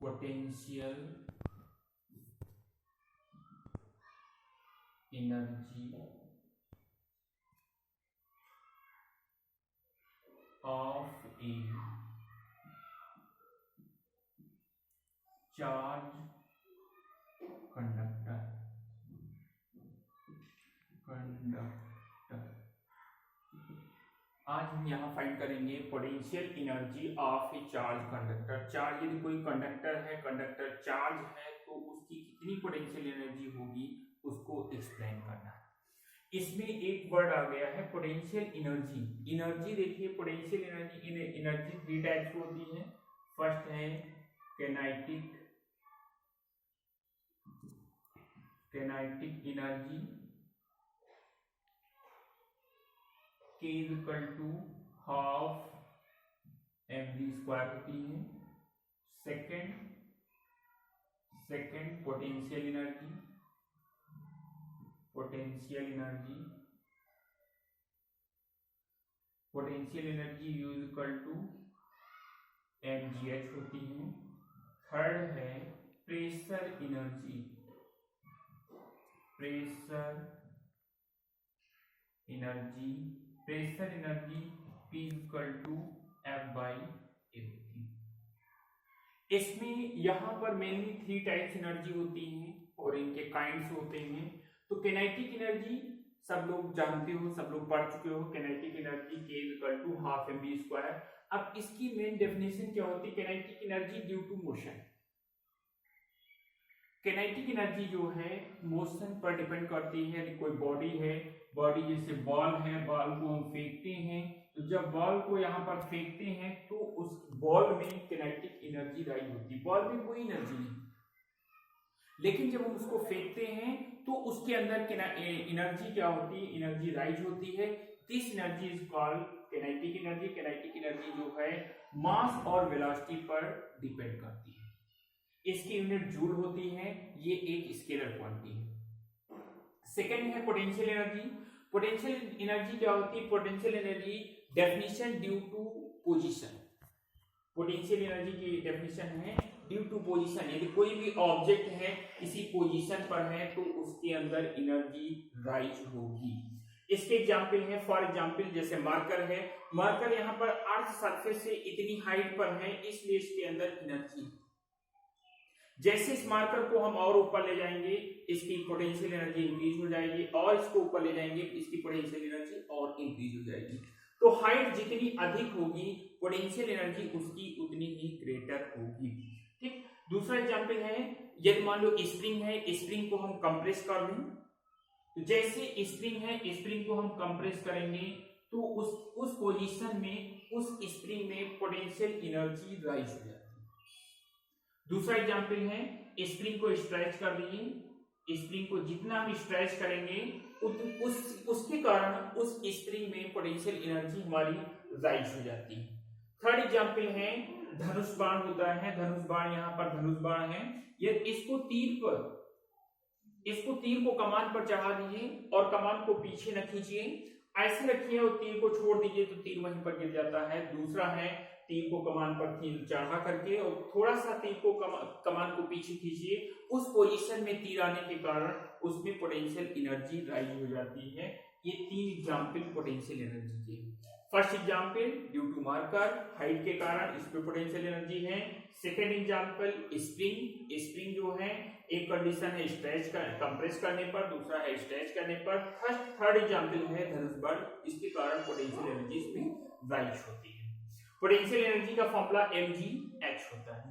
Potential energy of A charge conductor आज हम यहाँ फाइंड करेंगे potential energy of A charge conductor. Charge यदि कोई कंडक्टर है, कंडक्टर चार्ज है, तो उसकी कितनी पोटेंशियल एनर्जी होगी उसको एक्सप्लेन करना है। इसमें एक वर्ड आ गया है पोटेंशियल एनर्जी। एनर्जी देखिए, पोटेंशियल एनर्जी 3 टाइप्स होती है। फर्स्ट है kinetic energy K equal to half mv² होती है। Second potential energy U equal to mgh होती है। थर्ड है pressure energy P equal to F/A। इसमें यहाँ पर मेनली 3 टाइप्स एनर्जी होती हैं और इनके काइंड्स होते हैं। तो काइनेटिक एनर्जी सब लोग जानते हो, सब लोग पढ़ चुके हो। Kinetic energy K equal to half mv²। अब इसकी मेन डेफिनेशन क्या होती है? Kinetic energy due to motion. Kinetic energy जो है मोशन पर डिपेंड करती है। यदि कोई बॉडी है, बॉडी जैसे बॉल है, बॉल को हम फेंकते हैं, तो जब बॉल को यहाँ पर फेंकते हैं तो उस बॉल में काइनेटिक एनर्जी राइज होती है। बॉल में कोई एनर्जी नहीं, लेकिन जब हम उसको फेंकते हैं तो उसके अंदर एनर्जी क्या होती है? एनर्जी राइज होती है। This energy is called kinetic energy. Kinetic energy जो है मास और वेलोसिटी पर डिपेंड करती है। इसकी यूनिट जूल होती है। ये एक स्केलर क्वांटिटी है। सेकंड है पोटेंशियल एनर्जी। पोटेंशियल एनर्जी क्या होती है? Potential energy definition due to position. Potential energy की डेफिनेशन है ड्यू टू पोजीशन। यदि कोई भी ऑब्जेक्ट है किसी पोजीशन पर है तो उसके अंदर एनर्जी राइज होगी। इसके एग्जाम्पल है, फॉर एग्जाम्पल जैसे मार्कर है। मार्कर यहाँ पर अर्थ सरफेस से इतनी हाइट पर है, इसलिए इसके अंदर एनर्जी। जैसे इस मार्कर को हम और ऊपर ले जाएंगे, इसकी पोटेंशियल एनर्जी इंक्रीज हो जाएगी, और इसको ऊपर ले जाएंगे, इसकी पोटेंशियल एनर्जी और इंक्रीज हो जाएगी। तो हाइट जितनी अधिक होगी पोटेंशियल एनर्जी उसकी उतनी ही ग्रेटर होगी। ठीक। दूसरा एग्जांपल है, यदि मान लो स्प्रिंग है, स्प्रिंग को हम कंप्रेस कर दें, तो जैसे स्प्रिंग है, स्प्रिंग को हम कंप्रेस करेंगे तो उस पोजीशन में, उस स्प्रिंग में पोटेंशियल एनर्जी राइज हो जाती है। दूसरा एग्जांपल है, स्प्रिंग को स्ट्रेच कर दीजिए। स्प्रिंग को जितना हम स्ट्रेच करेंगे उसके कारण उस स्प्रिंग में पोटेंशियल एनर्जी हमारी राइज हो जाती है। थर्ड एग्जांपल है, धनुष बाण होता है। धनुष बाण, यहाँ पर धनुष बाण है, ये इसको तीर को कमान पर चढ़ा दीजिए और कमान को पीछे न खींचिए, ऐसे रखिए और तीर को छोड़ दीजिए तो तीर वहीं पर गिर जाता है। दूसरा है, तीर को कमान पर चढ़ा करके और थोड़ा सा तीर को कमान को पीछे खींचिए, उस पोजीशन में तीर आने के कारण उसमें पोटेंशियल एनर्जी राइज हो जाती है। ये 3 एग्जांपल पोटेंशियल एनर्जी के। First example due to marker, height के कारण इस पे पोटेंशियल एनर्जी है। सेकंड एग्जांपल स्प्रिंग जो है, एक कंडीशन है स्ट्रेच कंप्रेस करने पर, दूसरा है स्ट्रेच करने पर। थर्ड एग्जांपल है धनुष बाण, इसके कारण पोटेंशियल एनर्जी इसमें राइज होती है। पोटेंशियल एनर्जी का फॉर्मूला mgh होता है।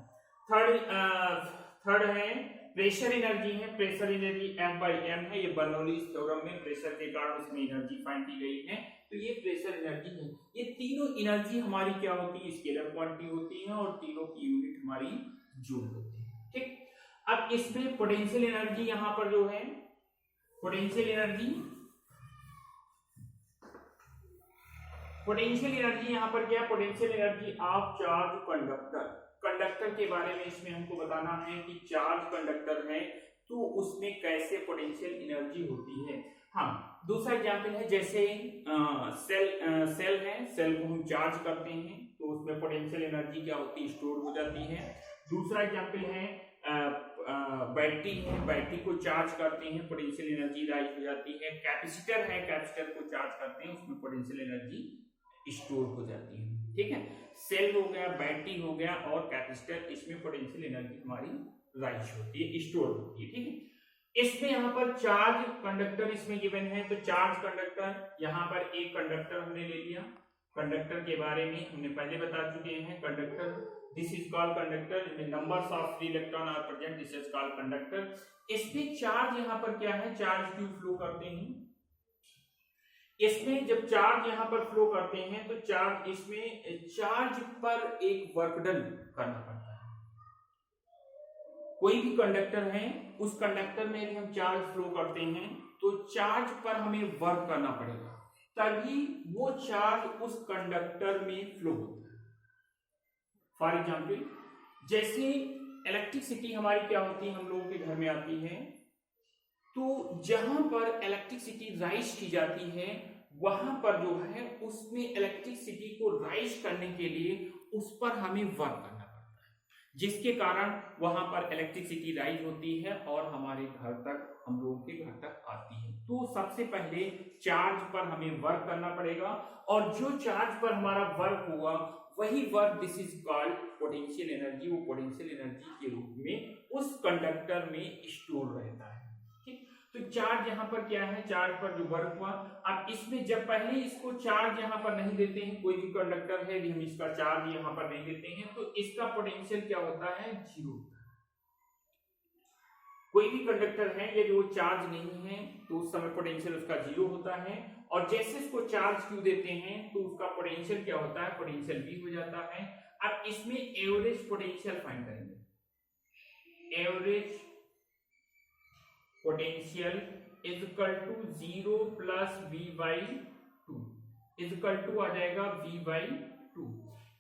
थर्ड है प्रेशर एनर्जी है। प्रेशर एनर्जी F/m है। ये बर्नौलीज थ्योरम में प्रेशर के कारण उसमें एनर्जी फाइंड की गई है, तो ये प्रेशर एनर्जी है। ये तीनों एनर्जी हमारी क्या होती है? स्केलर क्वांटिटी होती है और तीनों की यूनिट हमारी जूल होती है। ठीक। अब इसमें पोटेंशियल एनर्जी यहाँ पर जो है, पोटेंशियल एनर्जी यहाँ पर क्या? Potential energy of charge conductor के बारे में इसमें हमको बताना है कि चार्ज कंडक्टर है तो उसमें कैसे पोटेंशियल एनर्जी होती है। हाँ, दूसरा एग्जांपल है, जैसे सेल है, सेल को हम चार्ज करते हैं तो उसमें पोटेंशियल एनर्जी क्या होती है? स्टोर हो जाती है। दूसरा एग्जाम्पल है बैटरी है, बैटरी को चार्ज करते हैं, पोटेंशियल एनर्जी राइज हो जाती है। कैपेसिटर है, कैपेसिटर को चार्ज करते हैं, उसमें पोटेंशियल एनर्जी स्टोर हो जाती है। ठीक है, सेल हो गया, बैटरी हो गया और कैपेसिटर, इसमें पोटेंशियल एनर्जी हमारी राइज होती है, स्टोर होती है। ठीक है, इसमें यहाँ पर चार्ज कंडक्टर इसमें गिवन है, तो चार्ज कंडक्टर यहाँ पर एक कंडक्टर हमने ले लिया। कंडक्टर के बारे में हमने पहले बता चुके हैं। Conductor, this is called conductor, इनमें numbers of free electron are present, this is called conductor. इसमें चार्ज यहाँ पर क्या है, चार्ज क्यों फ्लो करते हैं, इसमें जब चार्ज यहाँ पर फ्लो करते हैं तो चार्ज, इसमें चार्ज पर एक वर्क डन करना पड़ता है। कोई भी कंडक्टर है, उस कंडक्टर में यदि हम चार्ज फ्लो करते हैं तो चार्ज पर हमें वर्क करना पड़ेगा, तभी वो चार्ज उस कंडक्टर में फ्लो होता है। फॉर एग्जाम्पल, जैसे इलेक्ट्रिसिटी हमारी क्या होती है, हम लोगों के घर में आती है, तो जहां पर इलेक्ट्रिसिटी राइज की जाती है वहां पर जो है उसमें इलेक्ट्रिसिटी को राइज करने के लिए उस पर हमें वर्क करना पड़ता है, जिसके कारण वहां पर इलेक्ट्रिसिटी राइज होती है और हमारे घर तक, हम लोगों के घर तक आती है। तो सबसे पहले चार्ज पर हमें वर्क करना पड़ेगा और जो चार्ज पर हमारा वर्क हुआ वही work, this is called potential energy, वो पोटेंशियल एनर्जी के रूप में उस कंडक्टर में स्टोर रहता है। ठीक, तो चार्ज यहाँ पर क्या है, चार्ज पर जो वर्क हुआ, अब इसमें जब पहले इसको चार्ज यहाँ पर नहीं देते हैं, कोई भी कंडक्टर है, हम इसका चार्ज यहाँ पर नहीं देते हैं तो इसका पोटेंशियल क्या होता है, जीरो होता है। कोई भी कंडक्टर है यदि वो चार्ज नहीं है तो उस समय पोटेंशियल उसका जीरो होता है, और जैसे इसको चार्ज क्यों देते हैं तो उसका पोटेंशियल क्या होता है, पोटेंशियल भी हो जाता है। अब इसमें एवरेज पोटेंशियल फाइंड करेंगे। Average potential is equal to 0 plus v/2 is equal to आ जाएगा v/2।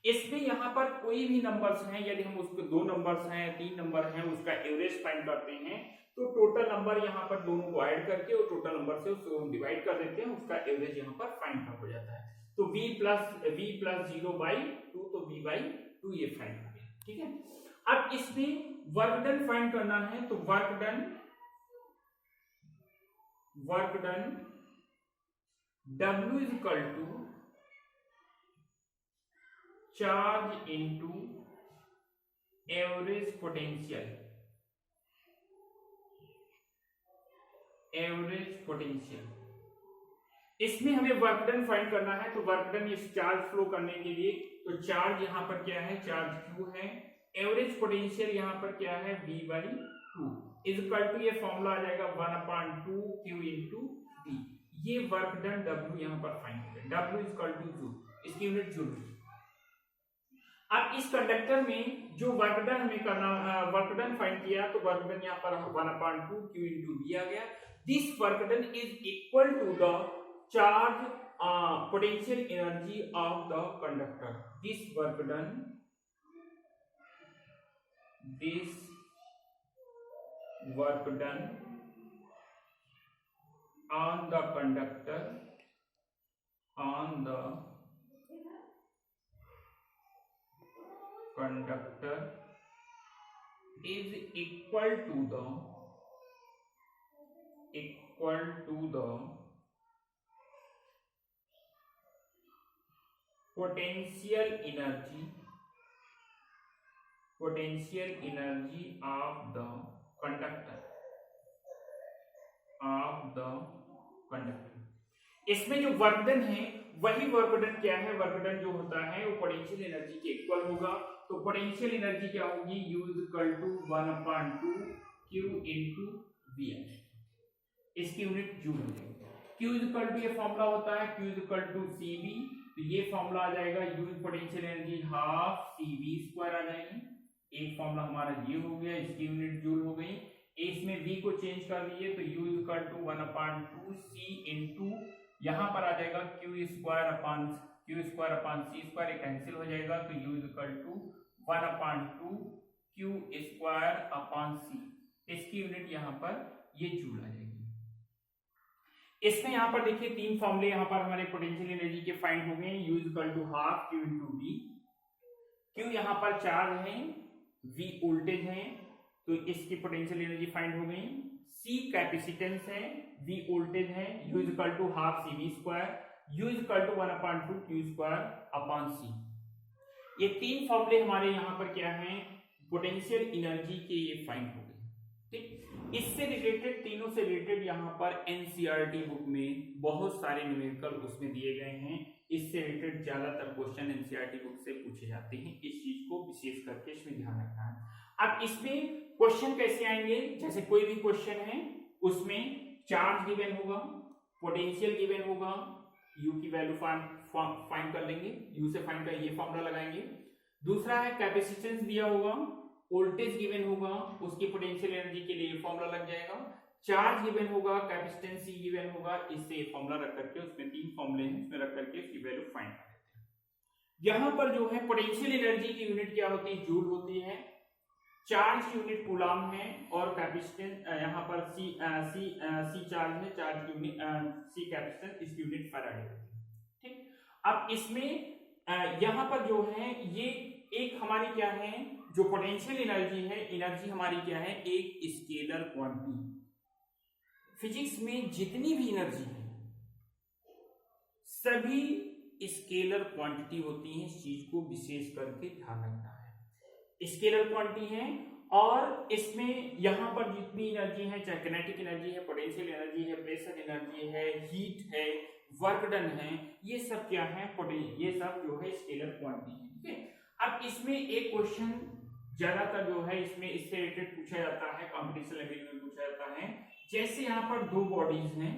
इसमें यहाँ पर कोई भी नंबर्स हैं, यदि हम उसको 2 नंबर्स हैं, 3 नंबर हैं, उसका एवरेज फाइंड करते हैं तो टोटल नंबर यहाँ पर दोनों को ऐड करके और टोटल नंबर से उसको हम डिवाइड कर देते हैं, उसका एवरेज यहाँ पर फाइंड हो जाता है। तो v प्लस 0/2, तो v/2 ये फाइंड हो गया। ठीक है, अब इसमें वर्क डन फाइंड करना है, तो work done W is equal to charge into average potential. इसमें हमें वर्क डन फाइंड करना है, तो वर्क डन इस चार्ज फ्लो करने के लिए, तो चार्ज यहां पर क्या है, चार्ज Q है, एवरेज पोटेंशियल यहां पर क्या है, v/2 इज इक्वल टू, ये फॉर्मूला आ जाएगा 1/2 Q इंटू V। ये वर्क डन W यहां पर फाइंड हो गया, W is equal two joule, इसकी यूनिट जूल। अब इस कंडक्टर में जो वर्क डन हमें करना, वर्क डन फाइंड किया, तो वर्क डन यहाँ पर 1/2 Q इंटू V आ गया। This work done is equal to the charge potential energy of the conductor. This work done on the conductor is equal to the potential energy of the conductor। इसमें जो work done है वही work done क्या है, work done जो होता है वो पोटेंशियल एनर्जी के इक्वल होगा। तो पोटेंशियल एनर्जी क्या होगी, U is equal to 1/2 Q into V। इसकी यूनिट जूल हो जाएगी। Q इज इक्वल टू, ये फॉर्मूला होता है Q is equal to CV, तो ये फॉर्मूला आ जाएगा U potential energy half CV² आ जाएगी। एक फॉर्मूला हमारा ये हो गया, इसकी यूनिट जूल हो गई। इसमें V को चेंज कर दिए तो U is equal to 1/2 C into, यहां पर आ जाएगा Q² एक कैंसिल हो जाएगा, तो U is equal to 1/2 Q²/C। इसकी यूनिट यहां पर ये जूल आ जाएगी। इसमें यहां पर देखिए 3 फॉर्मूले यहां पर हमारे पोटेंशियल एनर्जी के फाइंड हो गए। U is equal to half Q into V। Q यहां पर चार्ज है, V वोल्टेज है, तो इसकी पोटेंशियल एनर्जी फाइंड हो गई। C कैपेसिटेंस है, V वोल्टेज है, U is equal to half CV square, U is equal to 1/2 Q square upon C। ये तीन फॉर्मूले हमारे यहाँ पर क्या हैं, पोटेंशियल एनर्जी के ये फाइंड हो गए। ठीक, इससे रिलेटेड, तीनों से रिलेटेड यहाँ पर एनसीईआरटी बुक में बहुत सारे न्यूमेरिकल उसमें दिए गए हैं। इससे रिलेटेड ज्यादातर क्वेश्चन एनसीईआरटी बुक से पूछे जाते हैं, इस चीज को विशेष करके इसमें ध्यान रखना है। अब इसमें क्वेश्चन कैसे आएंगे, जैसे कोई भी क्वेश्चन है उसमें चार्ज गिवन होगा, पोटेंशियल गिवन होगा, यू की वैल्यू फाइंड कर लेंगे, यू से फाइंड कर ये फॉर्मूला लगाएंगे। दूसरा है कैपेसिटेंस दिया होगा, वोल्टेज गिवन होगा, उसकी पोटेंशियल एनर्जी के लिए फॉर्मूला लग जाएगा। चार्ज गिवन होगा, कैपेसिटेंस सी गिवन होगा, इससे फॉर्मूला रख करके, उसमें तीन फॉर्मूले हैं, उसमें रख करके उसकी वैल्यू फाइंड कर लेते हैं। यहां पर जो है पोटेंशियल एनर्जी की यूनिट क्या होती है, जूल होती है, चार्ज की यूनिट कूलम है, और कैपेसिटेंस यहाँ पर सी चार्ज है, चार्ज की यूनिट सी कैपेसिटेंस, इसकी यूनिट फैराडे होती है। ठीक, अब इसमें यहाँ पर जो है ये एक हमारी क्या है, जो पोटेंशियल एनर्जी है, एनर्जी हमारी क्या है, एक स्केलर क्वांटिटी। फिजिक्स में जितनी भी एनर्जी है सभी स्केलर क्वांटिटी होती है, इस चीज को विशेष करके ध्यान रखना है। स्केलर क्वांटिटी है, और इसमें यहां पर जितनी एनर्जी है, चाहे काइनेटिक एनर्जी है, पोटेंशियल एनर्जी है, प्रेशर एनर्जी है, हीट है, वर्क डन है, ये सब क्या है, ये सब जो है स्केलर क्वांटिटी है। ठीक है, अब इसमें एक क्वेश्चन ज्यादातर जो है इसमें इससे रिलेटेड पूछा जाता है, कंपटीशन लेवल में पूछा जाता है। जैसे यहाँ पर दो बॉडीज हैं,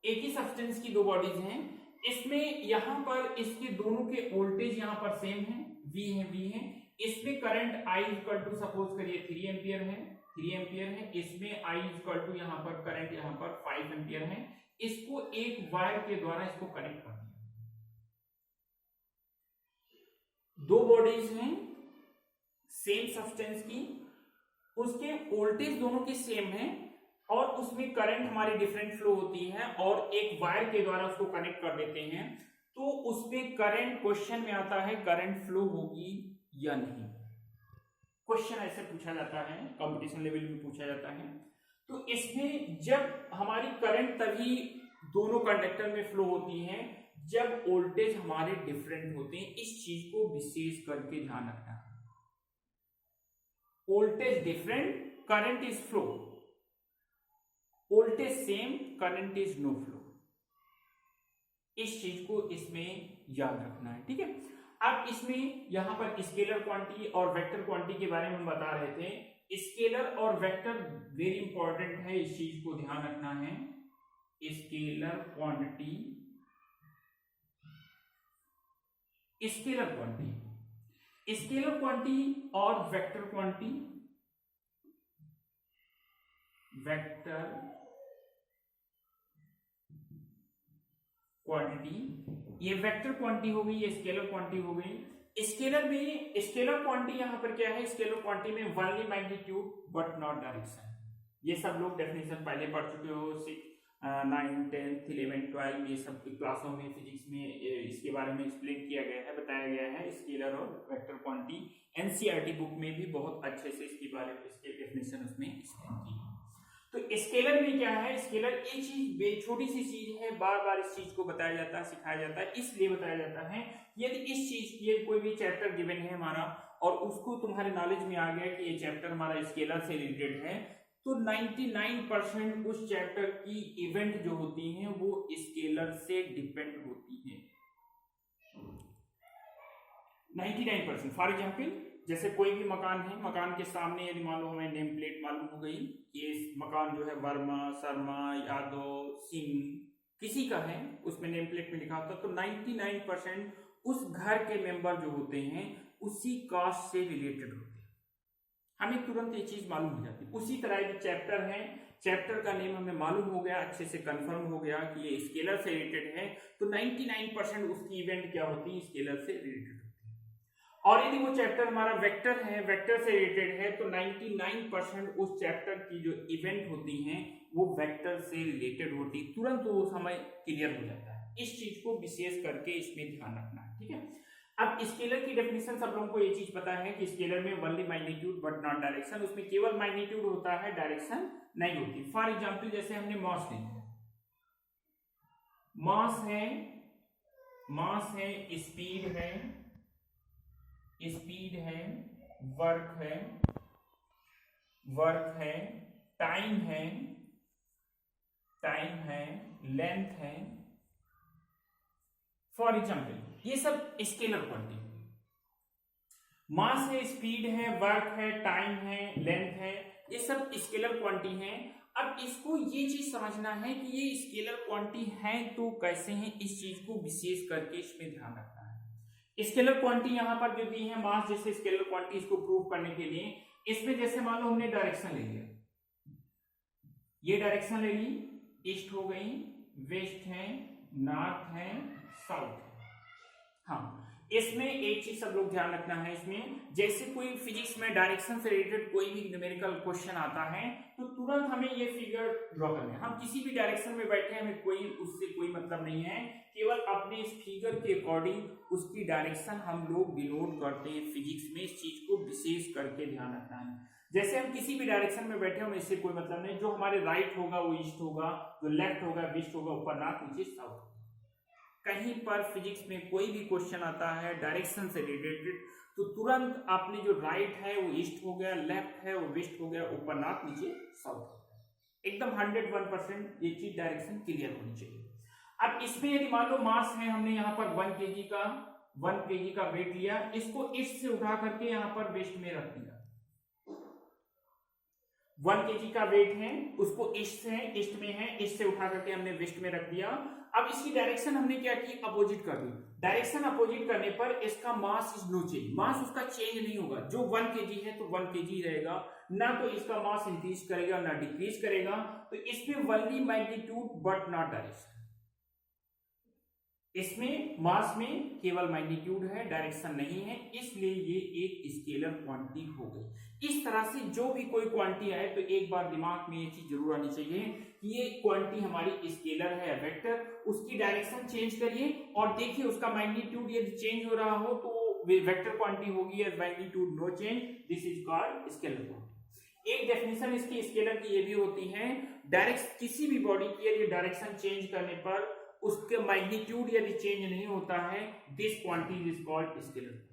एक ही सब्सटेंस की दो बॉडीज हैं, इसमें यहाँ पर इसके दोनों के वोल्टेज यहाँ पर सेम है, V है। इसमें current I equal to suppose करिए 3 एम्पियर है, इसमें I इक्वल टू यहाँ पर करंट यहाँ पर 5 एम्पियर है। इसको एक वायर के द्वारा इसको कनेक्ट कर दिया। दो बॉडीज हैं सेम सब्सटेंस की, उसके वोल्टेज दोनों के सेम है, और उसमें करंट हमारी डिफरेंट फ्लो होती है, और एक वायर के द्वारा उसको कनेक्ट कर देते हैं, तो उसमें करंट, क्वेश्चन में आता है करंट फ्लो होगी या नहीं। क्वेश्चन ऐसे पूछा जाता है, कंपटीशन लेवल में पूछा जाता है। तो इसमें जब हमारी करंट तभी दोनों कंडक्टर में फ्लो होती है जब वोल्टेज हमारे डिफरेंट होते हैं, इस चीज को विशेष करके ध्यान रखना है। Voltage different, current is flow, voltage same, current is no flow, इस चीज को इसमें याद रखना है। ठीक है, अब इसमें यहां पर स्केलर क्वांटिटी और वेक्टर क्वांटिटी के बारे में हम बता रहे थे। स्केलर और वेक्टर वेरी इंपॉर्टेंट है, इस चीज को ध्यान रखना है। Scalar quantity, scalar quantity, scalar quantity और वेक्टर क्वांटिटी, वेक्टर क्वांटिटी, ये वेक्टर क्वांटिटी हो गई, ये स्केलर क्वांटिटी हो गई। स्केलर में, स्केलर क्वांटिटी यहां पर क्या है, स्केलर क्वांटिटी में only magnitude but not direction. ये सब लोग डेफिनेशन पहले पढ़ चुके हो, 9, 10, 11, 12 ये सब क्लासों में फिजिक्स में इसके बारे में एक्सप्लेन किया गया है, बताया गया है। स्केलर और वेक्टर क्वांटिटी एनसीईआरटी बुक में भी बहुत अच्छे से इसके बारे में, इसके डेफिनेशन उसमें एक्सप्लेन की है। तो स्केलर में क्या है, स्केलर एक चीज, छोटी सी चीज है, बार बार इस चीज को बताया जाता है, सिखाया जाता है, इसलिए बताया जाता है यदि इस चीज, ये कोई भी चैप्टर गिवन है हमारा और उसको तुम्हारे नॉलेज में आ गया कि ये चैप्टर हमारा स्केलर से रिलेटेड है, तो 99% उस चैप्टर की इवेंट जो होती हैं वो स्केलर से डिपेंड होती है। 99%। फॉर एग्जाम्पल, जैसे कोई भी मकान है, मकान के सामने यदि मान लो हमें नेम प्लेट मालूम हो गई कि इस मकान जो है वर्मा, शर्मा, यादव, सिंह किसी का है, उसमें नेम प्लेट में लिखा होता है, तो 99% उस घर के मेंबर जो होते हैं उसी कास्ट से रिलेटेड होते हैं, हमें तुरंत ये चीज मालूम हो जाती है। उसी तरह एक चैप्टर है, चैप्टर का नेम हमें मालूम हो गया, अच्छे से कंफर्म हो गया कि ये स्केलर से रिलेटेड है, तो 99% उसकी इवेंट क्या होती है, स्केलर से रिलेटेड होती है। और यदि वो चैप्टर हमारा वेक्टर है, वेक्टर से रिलेटेड है, तो 99% उस चैप्टर की जो इवेंट होती हैं वो वेक्टर से रिलेटेड होती, तुरंत वो हमें क्लियर हो जाता है। इस चीज को विशेष करके इसमें ध्यान रखना है। ठीक है, अब स्केलर की डेफिनेशन सब लोगों को ये चीज पता है कि स्केलर में only magnitude but not direction, उसमें केवल मैग्नीट्यूड होता है, डायरेक्शन नहीं होती। फॉर एग्जांपल जैसे हमने मास ले लिया, मास है, स्पीड है, वर्क है, टाइम है, लेंथ है। फॉर एग्जांपल ये सब स्केलर क्वांटिटी, मास है, स्पीड है, वर्क है, टाइम है, लेंथ है, ये सब स्केलर क्वांटिटी है। अब इसको ये चीज समझना है कि ये स्केलर क्वांटिटी है तो कैसे हैं, इस चीज को विशेष करके इसमें ध्यान रखना है। स्केलर क्वांटिटी यहां पर जो दी है मास जैसे स्केलर क्वांटिटी, इसको प्रूव करने के लिए इसमें जैसे मान लो हमने डायरेक्शन ले लिया, ये डायरेक्शन ले ली, ईस्ट हो गई, वेस्ट है, नॉर्थ है, साउथ है। हाँ, इसमें एक चीज सब लोग ध्यान रखना है, इसमें जैसे कोई फिजिक्स में डायरेक्शन से रिलेटेड कोई भी न्यूमेरिकल क्वेश्चन आता है तो तुरंत हमें ये फिगर ड्रॉ करना है। हम किसी भी डायरेक्शन में बैठे हैं, हमें कोई उससे कोई मतलब नहीं है, केवल अपने इस फिगर के अकॉर्डिंग उसकी डायरेक्शन हम लोग डिनोट करते हैं फिजिक्स में। इस चीज को विशेष करके ध्यान रखना है। जैसे हम किसी भी डायरेक्शन में बैठे हमें इससे कोई मतलब नहीं, जो हमारे राइट होगा वो ईस्ट होगा, जो लेफ्ट होगा वेस्ट होगा, ऊपर नॉर्थ, नीचे साउथ। कहीं पर फिजिक्स में कोई भी क्वेश्चन आता है डायरेक्शन से रिलेटेड तो तुरंत आपने जो राइट है वो ईस्ट हो गया, लेफ्ट है वो वेस्ट हो गया, ऊपर नॉर्थ, नीचे साउथ। एकदम 101% ये चीज डायरेक्शन क्लियर होनी चाहिए। अब इसमें यदि मान लो मास है, हमने यहाँ पर 1 kg का वेट लिया, इसको ईस्ट से उठा करके यहाँ पर वेस्ट में रख दिया। 1 kg का वेट है, उसको ईस्ट में है, ईस्ट से उठा करके हमने वेस्ट में रख दिया। अब इसकी डायरेक्शन हमने क्या की, अपोजिट कर दी। डायरेक्शन अपोजिट करने पर इसका मास इज नो चेंज, मास उसका चेंज नहीं होगा। जो 1 kg है तो 1 kg रहेगा, ना तो इसका मास इंक्रीज करेगा ना डिक्रीज करेगा। तो इसमें only magnitude but not direction, इसमें मास में केवल मैग्नीट्यूड है, डायरेक्शन नहीं है, इसलिए ये एक स्केलर क्वांटिटी हो गई। इस तरह से जो भी कोई क्वांटिटी आए तो एक बार दिमाग में ये चीज जरूर आनी चाहिए कि ये क्वांटिटी हमारी स्केलर है, वेक्टर, उसकी डायरेक्शन चेंज करिए और देखिए उसका मैग्नीट्यूड यदि चेंज हो रहा हो तो वेक्टर क्वांटिटी होगी, magnitude no change, this is called scalar quantity. एक डेफिनेशन इसकी स्केलर की ये भी होती है, डायरेक्ट किसी भी बॉडी की यदि डायरेक्शन चेंज करने पर उसके मैग्नीट्यूड यदि चेंज नहीं होता है, this quantity is called scalar.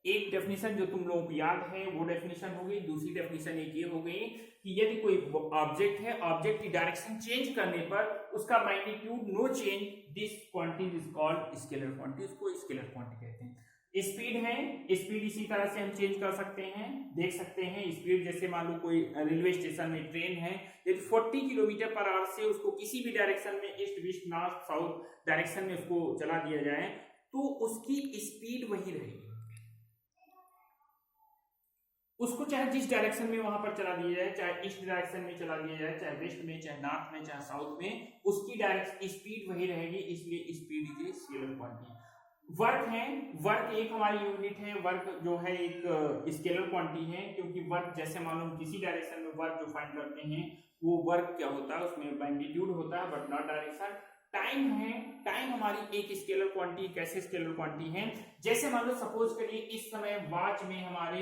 एक डेफिनेशन जो तुम लोगों को याद है वो डेफिनेशन हो गई। दूसरी डेफिनेशन एक ये हो गई कि यदि कोई ऑब्जेक्ट है, ऑब्जेक्ट की डायरेक्शन चेंज करने पर उसका magnitude no change, this quantity is called scalar quantity, उसको स्केलर क्वांटिटी कहते हैं। स्पीड है, स्पीड इसी तरह से हम चेंज कर सकते हैं, देख सकते हैं स्पीड। जैसे मान लो कोई रेलवे स्टेशन में ट्रेन है, यदि 40 किलोमीटर पर आवर से उसको किसी भी डायरेक्शन में, east west north south direction में उसको चला दिया जाए तो उसकी स्पीड वही रहेगी। उसको चाहे जिस डायरेक्शन में वहां पर चला दिया जाए, चाहे ईस्ट डायरेक्शन में चला दिया जाए, चाहे वेस्ट में, चाहे नॉर्थ में, चाहे साउथ में, उसकी डायरेक्शन स्पीड वही रहेगी, इसलिए speed is scalar quantity. Work है, वर्क एक हमारी यूनिट है, वर्क जो है एक स्केलर क्वांटिटी है, क्योंकि वर्क जैसे मान लो किसी डायरेक्शन में वर्क जो फाइंड करते हैं वो वर्क क्या होता है, उसमें मैग्नीट्यूड होता है बट नॉट डायरेक्शन। टाइम है, टाइम हमारी एक स्केलर क्वांटिटी। कैसे स्केलर क्वांटिटी है, जैसे मान लो सपोज करिए इस समय वॉच में हमारे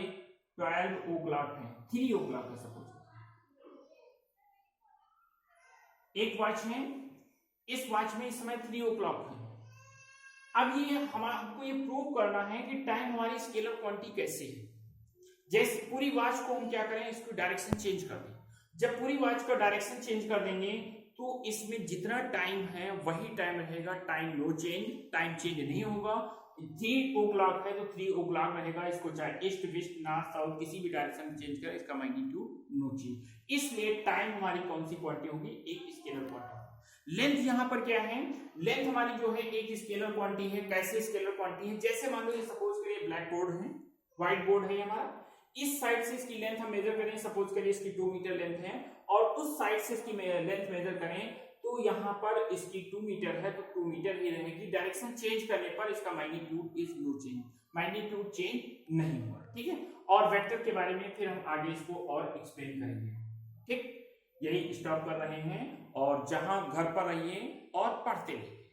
12 o'clock है, 3 o'clock है सपोज, एक वॉच है, इस वॉच में इस समय 3 o'clock है। अब ये हमको ये प्रूव करना है कि टाइम हमारी स्केलर क्वांटिटी कैसे है। जैसे पूरी वॉच को हम क्या करें, इसको डायरेक्शन चेंज कर दें। जब पूरी वॉच का डायरेक्शन चेंज कर देंगे तो इसमें जितना टाइम है वही टाइम रहेगा, time no change, time change नहीं होगा। 3 o'clock है तो 3 o'clock रहेगा, इसको चाहे ईस्ट वेस्ट नॉर्थ साउथ किसी भी डायरेक्शन में चेंज करें, इसका मैग्नीट्यूड नो चेंज। इसलिए टाइम हमारी कौन सी क्वांटिटी होगी, एक स्केलर क्वांटिटी। लेंथ यहाँ पर क्या है, लेंथ हमारी जो है एक स्केलर क्वांटिटी है। कैसे स्केलर क्वांटिटी है, जैसे मान लो ये सपोज करिए ब्लैक बोर्ड है, व्हाइट बोर्ड है हमारा, इस साइड से इसकी लेंथ हम मेजर करें, सपोज करिए इसकी 2 मीटर लेंथ है, और उस साइड से इसकी लेंथ मेजर करें तो यहाँ पर इसकी 2 मीटर है तो 2 मीटर ही रहेगी। डायरेक्शन चेंज करने पर इसका magnitude is no change, magnitude change नहीं हुआ, ठीक है। और वेक्टर के बारे में फिर हम आगे इसको और एक्सप्लेन करेंगे, ठीक। यही स्टॉप कर रहे हैं और जहां घर पर रहिए और पढ़ते रहिए।